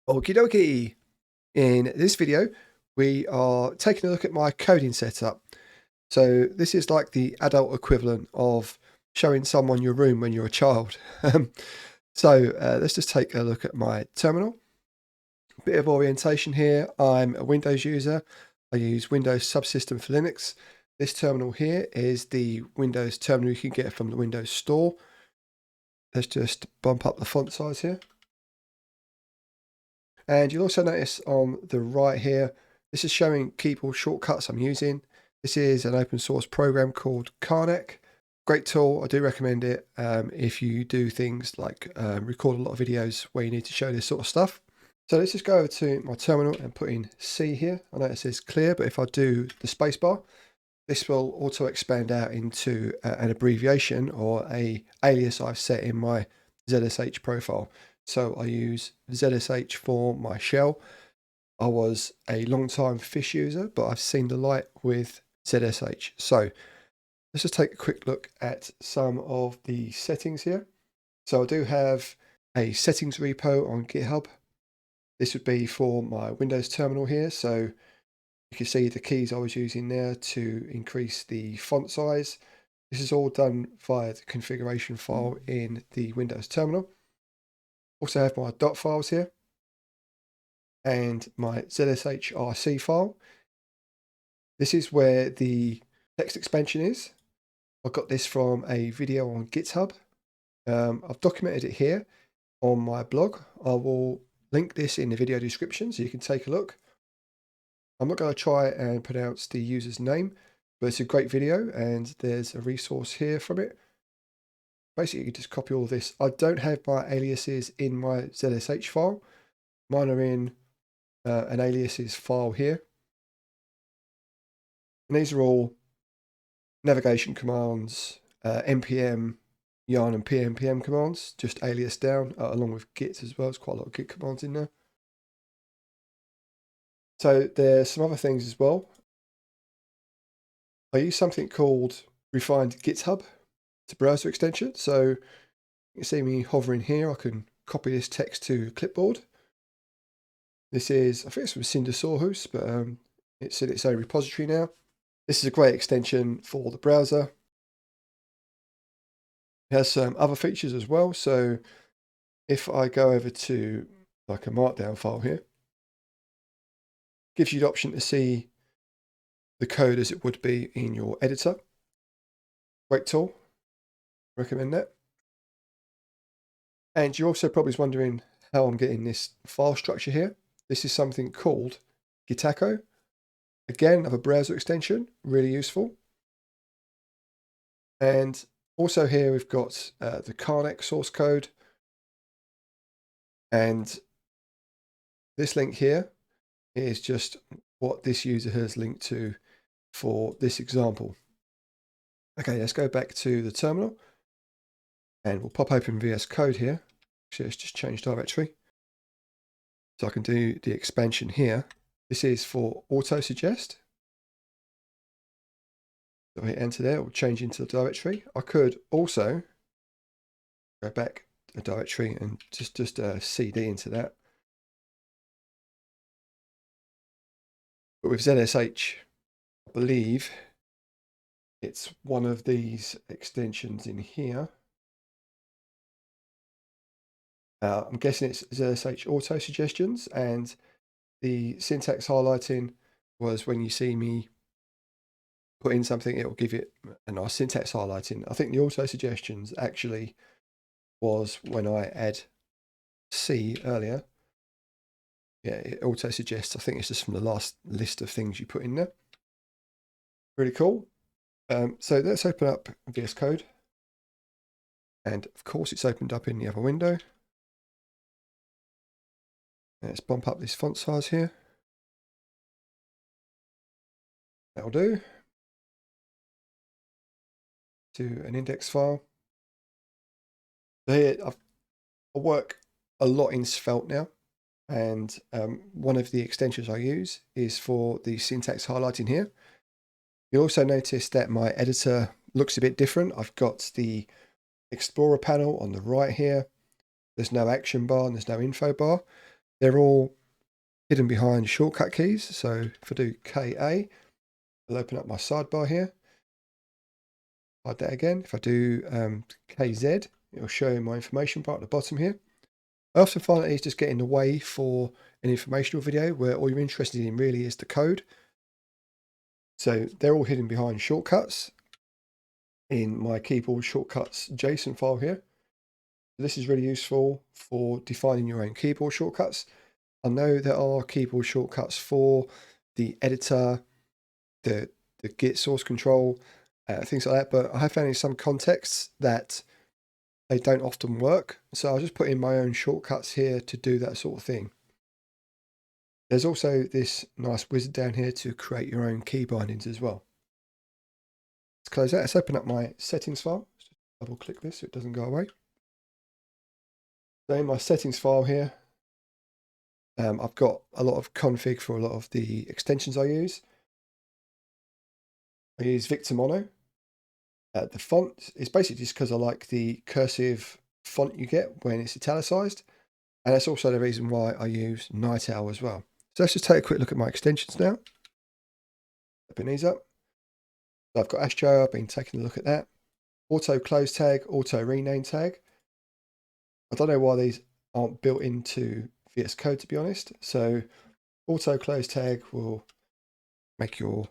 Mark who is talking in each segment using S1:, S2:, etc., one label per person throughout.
S1: Okie dokie. In this video, we are taking a look at my coding setup. So this is like the adult equivalent of showing someone your room when you're a child. Let's just take a look at my terminal. Bit of orientation here. I'm a Windows user. I use Windows Subsystem for Linux. This terminal here is the Windows terminal you can get from the Windows Store. Let's just bump up the font size here. And you'll also notice on the right here, this is showing keyboard shortcuts I'm using. This is an open source program called Karnak. Great tool, I do recommend it if you do things like record a lot of videos where you need to show this sort of stuff. So let's just go over to my terminal and put in C here. I know it says clear, but if I do the spacebar, this will auto expand out into an abbreviation or a alias I've set in my ZSH profile. So I use ZSH for my shell. I was a long time fish user, but I've seen the light with ZSH. So let's just take a quick look at some of the settings here. So I do have a settings repo on GitHub. This would be for my Windows terminal here. So you can see the keys I was using there to increase the font size. This is all done via the configuration file in the Windows terminal. Also have my dot files here and my ZSHRC file. This is where the text expansion is. I got this from a video on GitHub. I've documented it here on my blog. I will link this in the video description so you can take a look. I'm not going to try and pronounce the user's name, but it's a great video and there's a resource here from it. Basically, you just copy all this. I don't have my aliases in my ZSH file. Mine are in an aliases file here. And these are all navigation commands, npm, yarn and pnpm commands, just alias down, along with git as well. There's quite a lot of git commands in there. So there's some other things as well. I use something called Refined GitHub. It's a browser extension. So you can see me hovering here. I can copy this text to clipboard. This is, I think it's from Cinder Sawhus, but it's in its own repository now. This is a great extension for the browser. It has some other features as well. So if I go over to like a markdown file here, it gives you the option to see the code as it would be in your editor. Great tool. Recommend that. And you're also probably wondering how I'm getting this file structure here. This is something called Gitaco. Again, another browser extension, really useful. And also here we've got the Karnak source code. And this link here is just what this user has linked to for this example. Okay, let's go back to the terminal and we'll pop open VS Code here. Actually, let's just change directory. So I can do the expansion here. This is for auto suggest. So I hit enter there, it will change into the directory. I could also go back to the directory and just CD into that. But with ZSH, I believe it's one of these extensions in here. I'm guessing it's ZSH auto suggestions, and the syntax highlighting was when you see me put in something, it will give it a nice syntax highlighting. I think the auto suggestions actually was when I add C earlier. Yeah, it auto suggests. I think it's just from the last list of things you put in there. Really cool. So let's open up VS Code. And of course, it's opened up in the other window. Let's bump up this font size here. That'll do. To an index file. So here, I work a lot in Svelte now. And one of the extensions I use is for the syntax highlighting here. You'll also notice that my editor looks a bit different. I've got the Explorer panel on the right here. There's no action bar and there's no info bar. They're all hidden behind shortcut keys. So if I do KA, I'll open up my sidebar here. Hide that again. If I do KZ, it'll show my information bar at the bottom here. I often find that it's just getting in the way for an informational video where all you're interested in really is the code. So they're all hidden behind shortcuts in my keyboard shortcuts JSON file here. This is really useful for defining your own keyboard shortcuts. I know there are keyboard shortcuts for the editor, the Git source control, things like that, but I have found in some contexts that they don't often work. So I'll just put in my own shortcuts here to do that sort of thing. There's also this nice wizard down here to create your own key bindings as well. Let's close that. Let's open up my settings file. Let's just double click this so it doesn't go away. So in my settings file here, I've got a lot of config for a lot of the extensions I use. I use Victor Mono. The font is basically just because I like the cursive font you get when it's italicized. And that's also the reason why I use Night Owl as well. So let's just take a quick look at my extensions now. Open these up. So I've got Astro, I've been taking a look at that. Auto close tag, auto rename tag. I don't know why these aren't built into VS Code, to be honest. So auto close tag will make your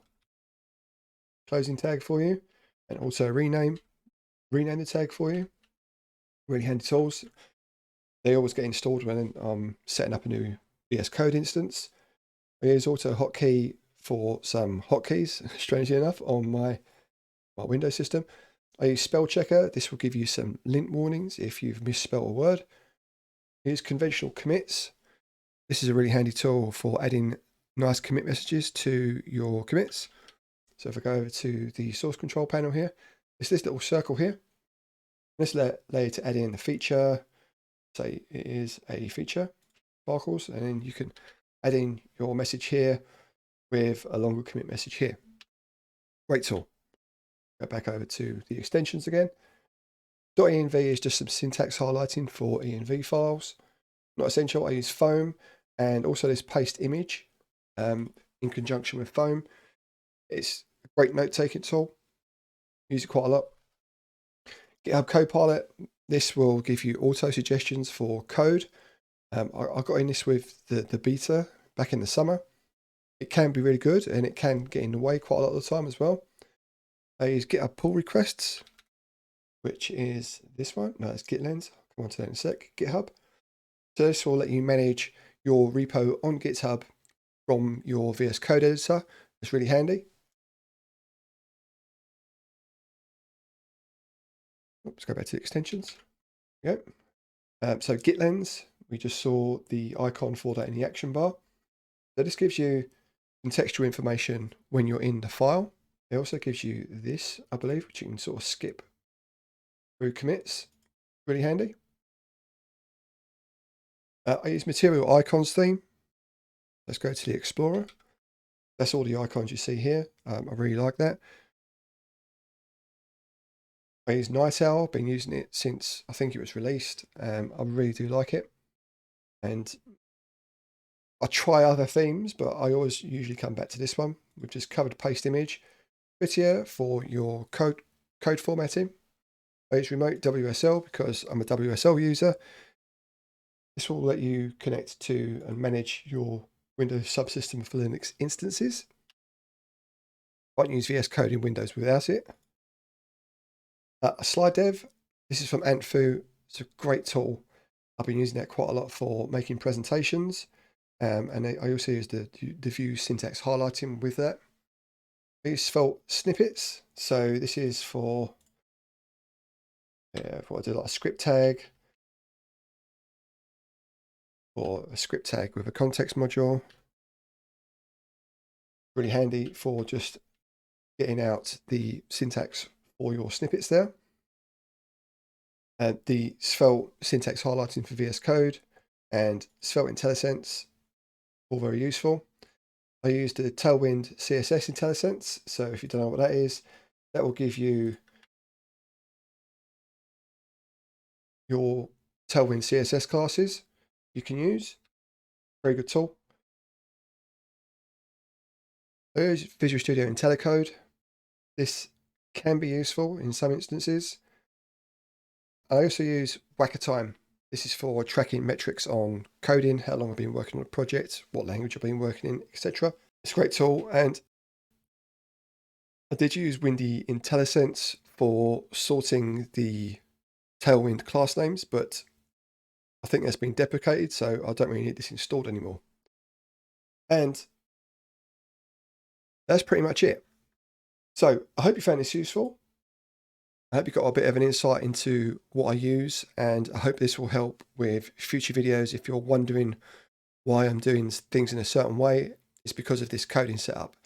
S1: closing tag for you, and also rename the tag for you. Really handy tools. They always get installed when I'm setting up a new VS Code instance. I use auto hotkey for some hotkeys, strangely enough, on my Windows system. I use spell checker. This will give you some lint warnings if you've misspelled a word. I use conventional commits. This is a really handy tool for adding nice commit messages to your commits. So if I go over to the source control panel here, it's this little circle here. This allows you to add in a feature. Say it is a feature, sparkles, and then you can add in your message here with a longer commit message here. Great tool. Go back over to the extensions again. .env is just some syntax highlighting for env files. Not essential. I use foam and also this paste image in conjunction with foam. It's a great note-taking tool. Use it quite a lot. GitHub Copilot. This will give you auto suggestions for code. I got in this with the beta back in the summer. It can be really good and it can get in the way quite a lot of the time as well. I use GitHub pull requests, which is this one. No, it's GitLens. I'll come on to that in a sec. GitHub. So this will let you manage your repo on GitHub from your VS Code editor. It's really handy. Let's go back to the extensions. There we go. So GitLens, we just saw the icon for that in the action bar. So this gives you contextual information when you're in the file. It also gives you this, I believe, which you can sort of skip through commits. Really handy. I use Material Icons theme. Let's go to the Explorer. That's all the icons you see here. I really like that. I use Night Owl. Been using it since I think it was released. I really do like it. And I try other themes, but I always usually come back to this one, which is covered paste image. Prettier for your code formatting. I use Remote WSL because I'm a WSL user. This will let you connect to and manage your Windows subsystem for Linux instances. I won't use VS Code in Windows without it. Slide Dev. This is from Antfu. It's a great tool. I've been using that quite a lot for making presentations. And I also use the Vue syntax highlighting with that. I use Svelte snippets. So this is for what I do, like a script tag, or a script tag with a context module. Really handy for just getting out the syntax for your snippets there. The Svelte syntax highlighting for VS Code and Svelte IntelliSense, all very useful. I use the Tailwind CSS IntelliSense. So if you don't know what that is, that will give you your Tailwind CSS classes you can use. Very good tool. I use Visual Studio IntelliCode. This can be useful in some instances. I also use Whack-A-Time. This is for tracking metrics on coding, how long I've been working on a project, what language I've been working in, etc. It's a great tool, and I did use Windy IntelliSense for sorting the Tailwind class names, but I think that's been deprecated, so I don't really need this installed anymore. And that's pretty much it. So I hope you found this useful. I hope you got a bit of an insight into what I use, and I hope this will help with future videos. If you're wondering why I'm doing things in a certain way, it's because of this coding setup.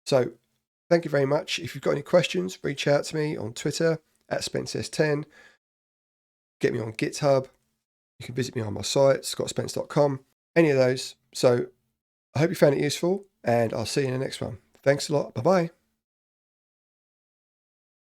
S1: So thank you very much. If you've got any questions, reach out to me on Twitter at SpenceS10. Get me on GitHub. You can visit me on my site, scottspence.com, any of those. So I hope you found it useful, and I'll see you in the next one. Thanks a lot. Bye-bye.